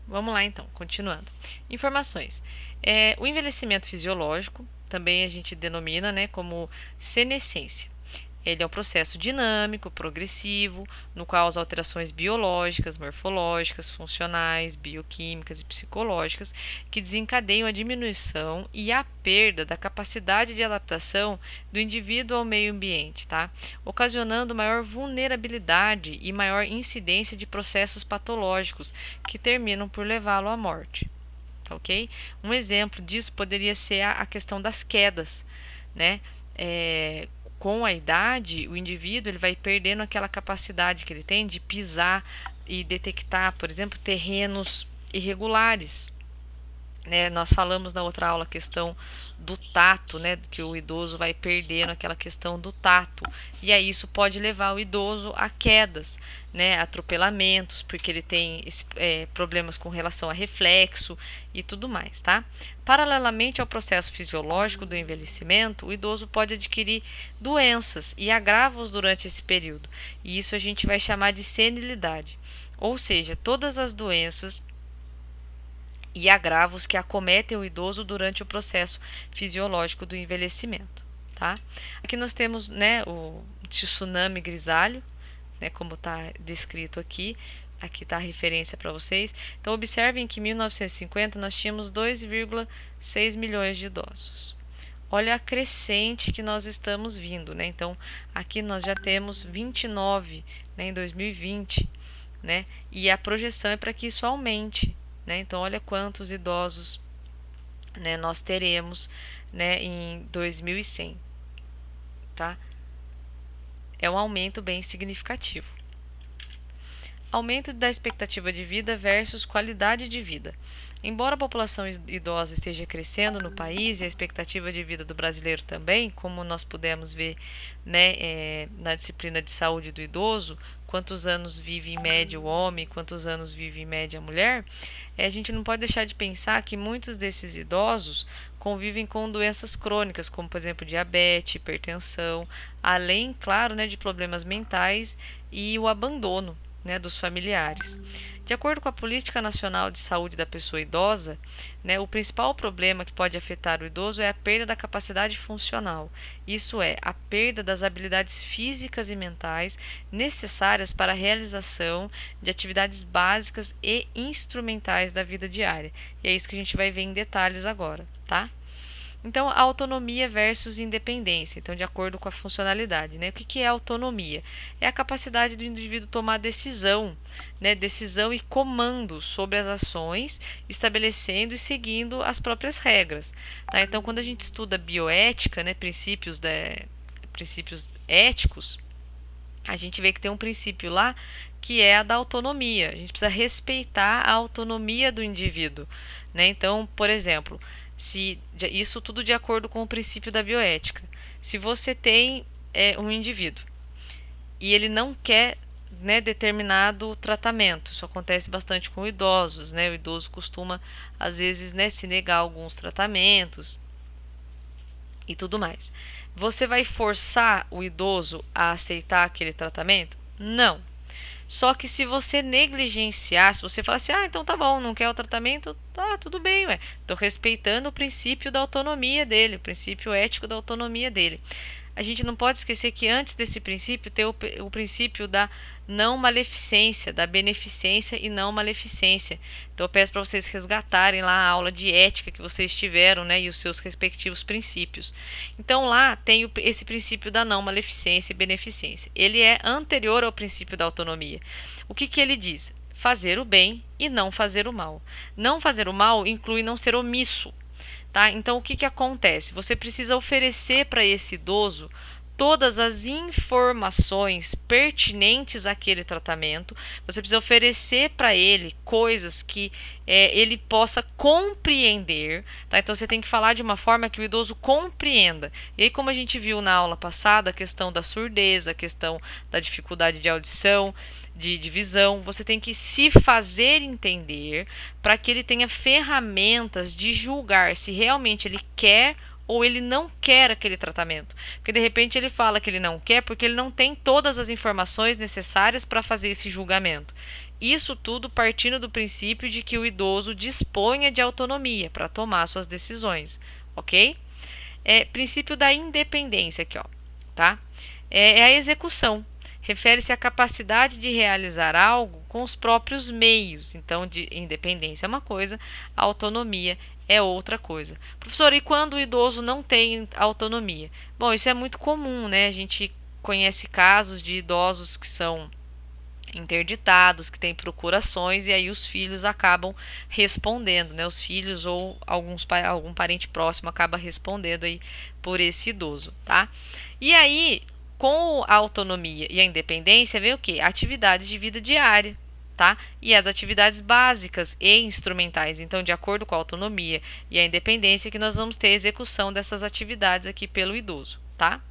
Vamos lá então, continuando. Informações. O envelhecimento fisiológico, também a gente denomina, né, como senescência. Ele é um processo dinâmico, progressivo, no qual as alterações biológicas, morfológicas, funcionais, bioquímicas e psicológicas que desencadeiam a diminuição e a perda da capacidade de adaptação do indivíduo ao meio ambiente, tá? Ocasionando maior vulnerabilidade e maior incidência de processos patológicos que terminam por levá-lo à morte. Tá, ok? Um exemplo disso poderia ser a questão das quedas, né? Com a idade, o indivíduo ele vai perdendo aquela capacidade que ele tem de pisar e detectar, por exemplo, terrenos irregulares. Nós falamos na outra aula a questão do tato, né, que o idoso vai perdendo aquela questão do tato, e aí isso pode levar o idoso a quedas, né, atropelamentos, porque ele tem problemas com relação a reflexo e tudo mais, tá? Paralelamente ao processo fisiológico do envelhecimento, o idoso pode adquirir doenças e agravos durante esse período, e isso a gente vai chamar de senilidade, ou seja, todas as doenças e agravos que acometem o idoso durante o processo fisiológico do envelhecimento, tá? Aqui nós temos, né, o tsunami grisalho, né, como está descrito aqui. Aqui está a referência para vocês. Então, observem que em 1950 nós tínhamos 2,6 milhões de idosos. Olha a crescente que nós estamos vindo, né? Então, aqui nós já temos 29, né, em 2020, né? E a projeção é para que isso aumente, né? Então, olha quantos idosos, né, nós teremos, né, em 2100, tá? É um aumento bem significativo. Aumento da expectativa de vida versus qualidade de vida. Embora a população idosa esteja crescendo no país e a expectativa de vida do brasileiro também, como nós pudemos ver, né, na disciplina de saúde do idoso, quantos anos vive em média o homem, quantos anos vive em média a mulher, a gente não pode deixar de pensar que muitos desses idosos convivem com doenças crônicas, como por exemplo diabetes, hipertensão, além, claro, né, de problemas mentais e o abandono, né, dos familiares. De acordo com a Política Nacional de Saúde da Pessoa Idosa, né, o principal problema que pode afetar o idoso é a perda da capacidade funcional, isso é, a perda das habilidades físicas e mentais necessárias para a realização de atividades básicas e instrumentais da vida diária. E é isso que a gente vai ver em detalhes agora, tá? Então, a autonomia versus independência, então de acordo com a funcionalidade, né? O que é autonomia? É a capacidade do indivíduo tomar decisão, né? Decisão e comando sobre as ações, estabelecendo e seguindo as próprias regras, tá? Então, quando a gente estuda bioética, né? Princípios éticos, a gente vê que tem um princípio lá que é a da autonomia. A gente precisa respeitar a autonomia do indivíduo, né? Então, por exemplo, se isso tudo de acordo com o princípio da bioética. Se você tem um indivíduo e ele não quer, né, determinado tratamento, isso acontece bastante com idosos, né? O idoso costuma às vezes, né, se negar a alguns tratamentos e tudo mais. Você vai forçar o idoso a aceitar aquele tratamento? Não. Só que se você negligenciar, se você falar assim, então tá bom, não quer o tratamento, tá, tudo bem, ué. Tô respeitando o princípio da autonomia dele, o princípio ético da autonomia dele. A gente não pode esquecer que antes desse princípio tem o princípio da não maleficência, da beneficência e não maleficência. Então eu peço para vocês resgatarem lá a aula de ética que vocês tiveram, né, e os seus respectivos princípios. Então lá tem esse princípio da não maleficência e beneficência. Ele é anterior ao princípio da autonomia. O que ele diz? Fazer o bem e não fazer o mal. Não fazer o mal inclui não ser omisso. Tá? Então, o que acontece? Você precisa oferecer para esse idoso todas as informações pertinentes àquele tratamento. Você precisa oferecer para ele coisas que ele possa compreender. Tá? Então, você tem que falar de uma forma que o idoso compreenda. E aí, como a gente viu na aula passada, a questão da surdez, a questão da dificuldade de audição, de visão, você tem que se fazer entender para que ele tenha ferramentas de julgar se realmente ele quer ou ele não quer aquele tratamento. Porque de repente ele fala que ele não quer porque ele não tem todas as informações necessárias para fazer esse julgamento. Isso tudo partindo do princípio de que o idoso disponha de autonomia para tomar suas decisões, ok? Princípio da independência aqui, ó, tá? É a execução. Refere-se à capacidade de realizar algo com os próprios meios. Então, de independência é uma coisa, autonomia é outra coisa. Professor, e quando o idoso não tem autonomia? Bom, isso é muito comum, né? A gente conhece casos de idosos que são interditados, que têm procurações, e aí os filhos acabam respondendo, né? Os filhos ou algum parente próximo acaba respondendo aí por esse idoso, tá? E aí, com a autonomia e a independência, vem o quê? Atividades de vida diária, tá? E as atividades básicas e instrumentais. Então, de acordo com a autonomia e a independência, que nós vamos ter a execução dessas atividades aqui pelo idoso, tá?